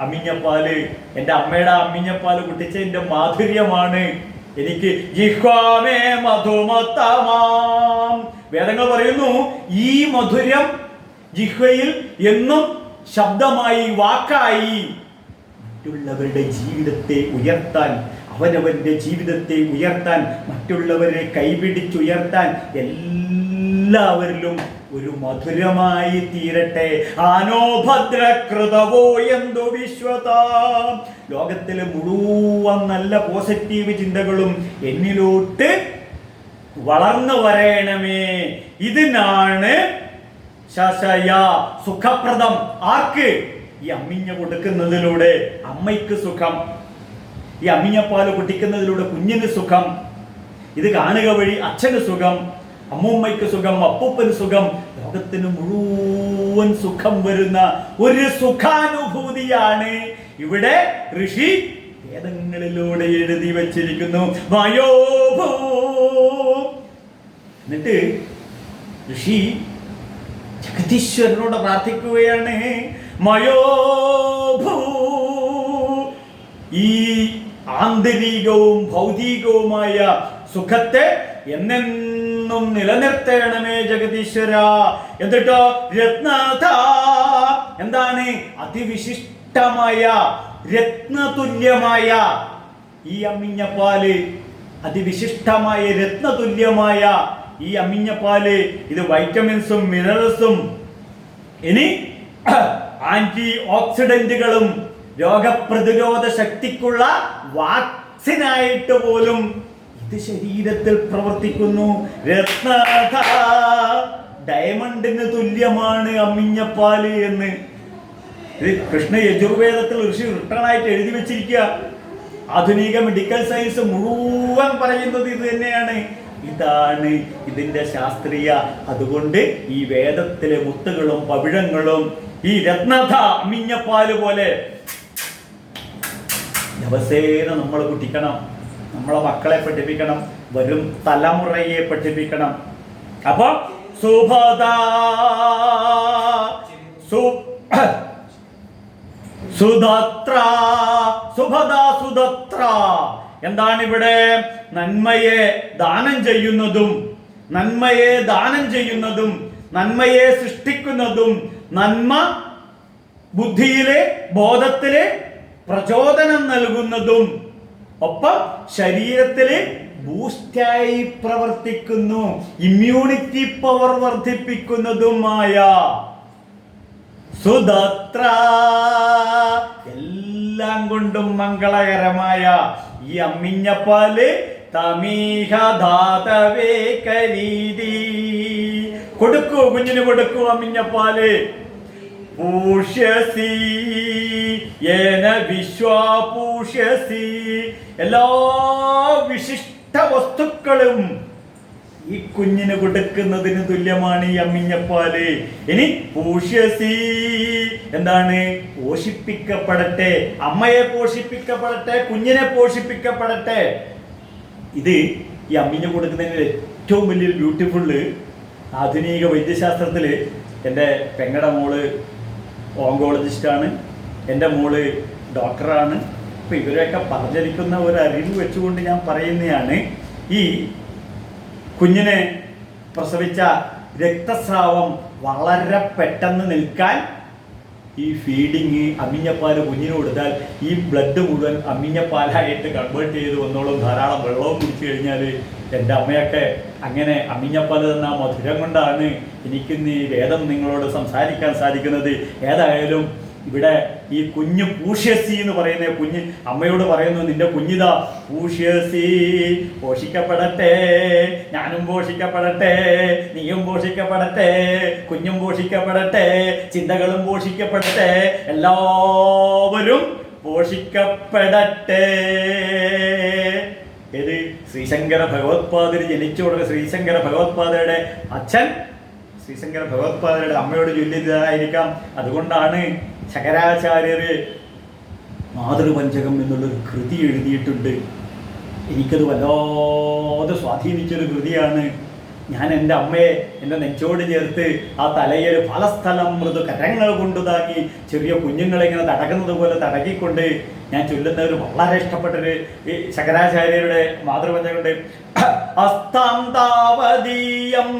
അമ്മിഞ്ഞപ്പാല്. എൻ്റെ അമ്മയുടെ അമ്മിഞ്ഞപ്പാല് കുട്ടിച്ചതിൻ്റെ മാധുര്യമാണ്. എനിക്ക് ജിഹ്വാമേ മധുമത്തമാം. വേദങ്ങൾ പറയുന്നു ഈ മധുരം ജിഹ്വയിൽ എന്നും ശബ്ദമായി, വാക്കായി മറ്റുള്ളവരുടെ ജീവിതത്തെ ഉയർത്താൻ, അവനവന്റെ ജീവിതത്തെ ഉയർത്താൻ, മറ്റുള്ളവരെ കൈപിടിച്ചുയർത്താൻ എല്ലാവരിലും ഒരു മധുരമായി തീരട്ടെ. ആനോഭദ്രകൃതവോ എന്തു വിശ്വതാം. ലോകത്തിലെ മുഴുവൻ നല്ല പോസിറ്റീവ് ചിന്തകളും എന്നിലോട്ട് വളർന്നു വരേണമേ. ഇതിനാണ് ശശയ സുഖപ്രദം. ആർക്ക്? ഈ അമ്മിഞ്ഞ കൊടുക്കുന്നതിലൂടെ അമ്മയ്ക്ക് സുഖം, ഈ അമ്മിഞ്ഞപ്പാല് കുടിക്കുന്നതിലൂടെ കുഞ്ഞിന് സുഖം. ഇത് കാണുക വഴി അച്ഛന് സുഖം, അമ്മൂമ്മയ്ക്ക് സുഖം, അപ്പൂപ്പന് സുഖം, ലോകത്തിന് മുഴുവൻ സുഖം വരുന്ന ഒരു സുഖാനുഭൂതിയാണ് ഇവിടെ ഋഷി വേദങ്ങളിലൂടെ എഴുതി വച്ചിരിക്കുന്നു. വയോഭൂ. എന്നിട്ട് ഋഷി ജഗദീശ്വരനോട് പ്രാർത്ഥിക്കുകയാണ്. മയോഭൂ. ഈ ആന്തരികവും ഭൗതികവുമായ സുഖത്തെ എന്നെന്നും നിലനിർത്തണമേ ജഗദീശ്വര. എന്നിട്ടോ രത്നധ. എന്താണ്? അതിവിശിഷ്ടമായ രത്നതുല്യമായ ഈ അമ്മിഞ്ഞപ്പാല് അതിവിശിഷ്ടമായ രത്നതുല്യമായ ഈ അമ്മിഞ്ഞപ്പാല് ഇത് വൈറ്റമിൻസും മിനറൽസും ഇനി ആന്റി ഓക്സിഡന്റുകളും രോഗപ്രതിരോധ ശക്തിക്കുള്ള വാക്സിനായിട്ട് പോലും ഇത് ശരീരത്തിൽ പ്രവർത്തിക്കുന്നു. രത്നത ഡയമണ്ടിന് തുല്യമാണ് അമ്മിഞ്ഞപ്പാല് എന്ന് ഇത് കൃഷ്ണ യജുർവേദത്തിൽ ഋഷി റിട്ടേണായിട്ട് എഴുതി വെച്ചിരിക്കുക. ആധുനിക മെഡിക്കൽ സയൻസ് മുഴുവൻ പറയുന്നത് ഇത് തന്നെയാണ്. ഇതാണ് ഇതിന്റെ ശാസ്ത്രീയ. അതുകൊണ്ട് ഈ വേദത്തിലെ മുത്തുകളും പവിഴങ്ങളും ഈ രത്നത അമ്മിഞ്ഞപ്പാല് പോലെ ദിവസേന നമ്മൾ കുട്ടിക്കണം, നമ്മളെ മക്കളെ പഠിപ്പിക്കണം, വരും തലമുറയെ പഠിപ്പിക്കണം. അപ്പൊ സുഭദാസുദത്ര എന്താണ് ഇവിടെ? നന്മയെ ദാനം ചെയ്യുന്നതും നന്മയെ സൃഷ്ടിക്കുന്നതും നന്മ ബുദ്ധിയിലെ ബോധത്തിലെ പ്രചോദനം നൽകുന്നതും ഒപ്പം ശരീരത്തില് ബൂസ്റ്റായി പ്രവർത്തിക്കുന്നു, ഇമ്മ്യൂണിറ്റി പവർ വർദ്ധിപ്പിക്കുന്നതുമായ സുദത്ര എല്ലാം കൊണ്ടും മംഗളകരമായ ഈ അമ്മിഞ്ഞപ്പാല് തമീഹ ധാതവേ കരീതി കൊടുക്കൂ, കുഞ്ഞിന് കൊടുക്കൂ അമ്മിഞ്ഞപ്പാല്. പൂഷ്യസി യേന വിശ്വാപൂഷ്യസി എല്ലാ വിശിഷ്ട വസ്തുക്കളും ഈ കുഞ്ഞിന് കൊടുക്കുന്നതിന് തുല്യമാണ് ഈ അമ്മിഞ്ഞപ്പാല്. ഇനി പൂഷ്യസി എന്താണ്? പോഷിപ്പിക്കപ്പെടട്ടെ, അമ്മയെ പോഷിപ്പിക്കപ്പെടട്ടെ, കുഞ്ഞിനെ പോഷിപ്പിക്കപ്പെടട്ടെ. ഇത് ഈ അമ്മിഞ്ഞ കൊടുക്കുന്നതിന് ഏറ്റവും വലിയൊരു ബ്യൂട്ടിഫുള്ള് ആധുനിക വൈദ്യശാസ്ത്രത്തിൽ എൻ്റെ പെങ്ങടെ മോള് ഓങ്കോളജിസ്റ്റാണ്, എൻ്റെ മോള് ഡോക്ടറാണ്. അപ്പോൾ ഇവരെയൊക്കെ പറഞ്ഞിരിക്കുന്ന ഒരു അറിവ് വെച്ചുകൊണ്ട് ഞാൻ പറയുന്നതാണ്, ഈ കുഞ്ഞിനെ പ്രസവിച്ച രക്തസ്രാവം വളരെ പെട്ടെന്ന് നിൽക്കാൻ ഈ ഫീഡിങ് അമ്മിഞ്ഞപ്പാല് കുഞ്ഞിന് കൊടുത്താൽ ഈ ബ്ലഡ് മുഴുവൻ അമ്മിഞ്ഞപ്പാലായിട്ട് കൺവേർട്ട് ചെയ്ത് വന്നോളും. ധാരാളം വെള്ളവും കുടിച്ചു കഴിഞ്ഞാൽ എൻ്റെ അമ്മയൊക്കെ അങ്ങനെ അമ്മിഞ്ഞപ്പാല് തന്ന മധുരം കൊണ്ടാണ് എനിക്കിന്ന് ഈ വേദം നിങ്ങളോട് സംസാരിക്കാൻ സാധിക്കുന്നത്. ഏതായാലും ഇവിടെ ഈ കുഞ്ഞ് പൂഷ്യസി എന്ന് പറയുന്ന കുഞ്ഞ് അമ്മയോട് പറയുന്നു, നിന്റെ കുഞ്ഞിതാ പൂഷ്യസി, പോഷിക്കപ്പെടട്ടെ, ഞാനും പോഷിക്കപ്പെടട്ടെ, നീയും പോഷിക്കപ്പെടട്ടെ, കുഞ്ഞും പോഷിക്കപ്പെടട്ടെ, ചിന്തകളും പോഷിക്കപ്പെടട്ടെ, എല്ലാവരും പോഷിക്കപ്പെടട്ടെ. ഏത് ശ്രീശങ്കര ഭഗവത്പാദര് ജനിച്ചു കൊടുക്കുന്ന ശ്രീശങ്കര ഭഗവത്പാദരുടെ അച്ഛൻ ശ്രീശങ്കര ഭഗവത്പാദരുടെ അമ്മയോട് ചൊല്ലിയതായിരിക്കാം. അതുകൊണ്ടാണ് ശങ്കരാചാര്യര് മാതൃപഞ്ചകം എന്നുള്ളൊരു കൃതി എഴുതിയിട്ടുണ്ട്. എനിക്കത് വല്ലാതെ സ്വാധീനിച്ചൊരു കൃതിയാണ്. ഞാൻ എൻ്റെ അമ്മയെ എൻ്റെ നെഞ്ചോട് ചേർത്ത് ആ തലയിൽ പല സ്ഥലം മൃദു കരങ്ങൾ കൊണ്ട് താങ്ങി ചെറിയ കുഞ്ഞുങ്ങളെ ഇങ്ങനെ തടകുന്നത് പോലെ തടകിക്കൊണ്ട് ഞാൻ ചൊല്ലുന്നവർ വളരെ ഇഷ്ടപ്പെട്ടൊരു ഈ ശങ്കരാചാര്യരുടെ മാതൃപഞ്ചകമുണ്ട്. അസ്താന്താവതീയം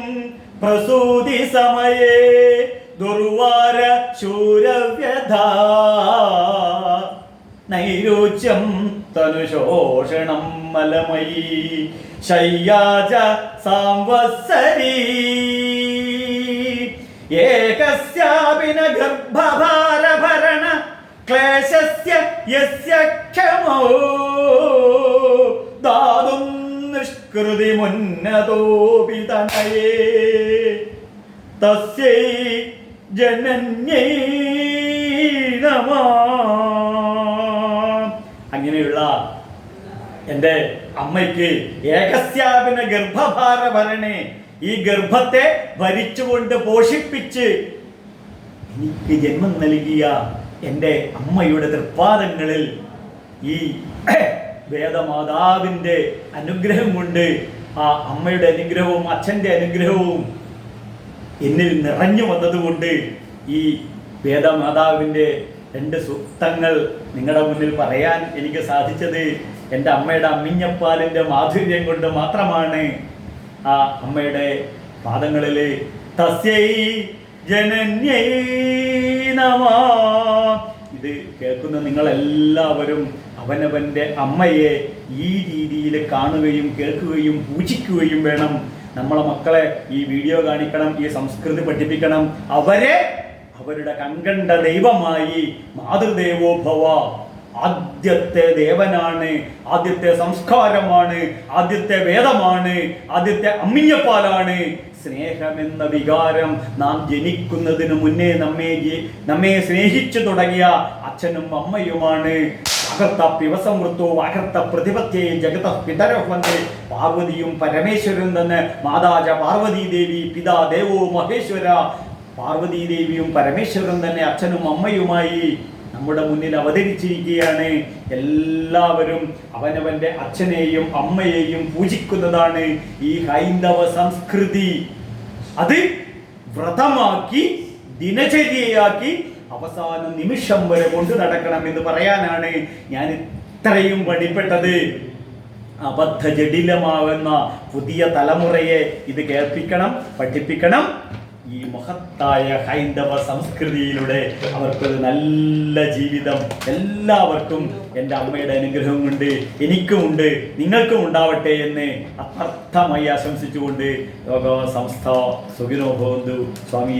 പ്രസൂതി സമയേ ദുർവാര ശൂരവ്യധ നൈരോച്യം തനുശോഷണം മലമയീ ശയ്യാച സാംവത്സരീ ഏകസ്യാപി ന ഗർഭഭാരഭരണ ക്ലേശസ്യ യസ്യ ക്ഷമോ ദാതും നിഷ്കൃതി മുന്നതോപി തനയേ തസ്യൈ ജനന്യൈ നമഃ. അങ്ങനെയുള്ള എൻ്റെ അമ്മയ്ക്ക് ഏകസ്യാപിന ഗർഭഭാരഭരണേ, ഈ ഗർഭത്തെ ഭരിച്ചുകൊണ്ട് പോഷിപ്പിച്ച് എനിക്ക് ജന്മം നൽകിയ എൻ്റെ അമ്മയുടെ തൃപ്പാദങ്ങളിൽ ഈ വേദമാതാവിൻ്റെ അനുഗ്രഹം കൊണ്ട് ആ അമ്മയുടെ അനുഗ്രഹവും അച്ഛൻ്റെ അനുഗ്രഹവും എന്നിൽ നിറഞ്ഞു വന്നതുകൊണ്ട് ഈ വേദമാതാവിൻ്റെ 2 സൂക്തങ്ങൾ നിങ്ങളുടെ മുന്നിൽ പറയാൻ എനിക്ക് സാധിച്ചത് എൻ്റെ അമ്മയുടെ അമ്മിഞ്ഞപ്പാലിൻ്റെ മാധുര്യം കൊണ്ട് മാത്രമാണ്. ആ അമ്മയുടെ പാദങ്ങളിൽ തസ്യൈ ജനന്യൈ നമഃ. ഇത് കേൾക്കുന്ന നിങ്ങളെല്ലാവരും അവനവൻ്റെ അമ്മയെ ഈ രീതിയിൽ കാണുകയും കേൾക്കുകയും പൂജിക്കുകയും വേണം. നമ്മളെ മക്കളെ ഈ വീഡിയോ കാണിക്കണം, ഈ സംസ്കൃതി പഠിപ്പിക്കണം. അവരെ അവരുടെ കൺകണ്ട ദൈവമായി മാതൃദേവോ ഭവ, ആദ്യത്തെ ദേവനാണ്, ആദ്യത്തെ സംസ്കാരമാണ്, ആദ്യത്തെ വേദമാണ്, ആദ്യത്തെ അമ്മിഞ്ഞപ്പാലാണ്. സ്നേഹമെന്ന വികാരം നാം ജനിക്കുന്നതിന് മുന്നേ നമ്മെ സ്നേഹിച്ചു തുടങ്ങിയ അച്ഛനും അമ്മയുമാണ്. അകർത്ത പിവസമൃത്തോ അകർത്ത പ്രതിപത്യേ ജഗത പിതരവന്ദേ. പാർവതിയും പരമേശ്വരൻ തന്നെ മാതാജ പാർവതീ ദേവി പിതാ ദേവോ മഹേശ്വര. പാർവതീ ദേവിയും പരമേശ്വരൻ തന്നെ അച്ഛനും അമ്മയുമായി നമ്മുടെ മുന്നിൽ അവതരിച്ചിരിക്കുകയാണ്. എല്ലാവരും അവനവന്റെ അച്ഛനെയും അമ്മയെയും പൂജിക്കുന്നതാണ് ഈ ഹൈന്ദവ സംസ്കൃതി. അത് വ്രതമാക്കി ദിനചര്യയാക്കി അവസാന നിമിഷം വരെ കൊണ്ടു നടക്കണം എന്ന് പറയാനാണ് ഞാൻ ഇത്രയും വഴിപ്പെട്ടത്. അബദ്ധ ജടിലമാകുന്ന പുതിയ തലമുറയെ ഇത് കേൾപ്പിക്കണം, പഠിപ്പിക്കണം. ഈ മഹത്തായ ഹൈന്ദവ സംസ്കൃതിയിലൂടെ അവർക്കൊരു നല്ല ജീവിതം എല്ലാവർക്കും എൻ്റെ അമ്മയുടെ അനുഗ്രഹം കൊണ്ട് എനിക്കുമുണ്ട്, നിങ്ങൾക്കും ഉണ്ടാവട്ടെ എന്ന് അർത്ഥമായി ആശംസിച്ചുകൊണ്ട് ലോക സംസ്ഥ സുഖിനോ ഭവന്തു. സ്വാമി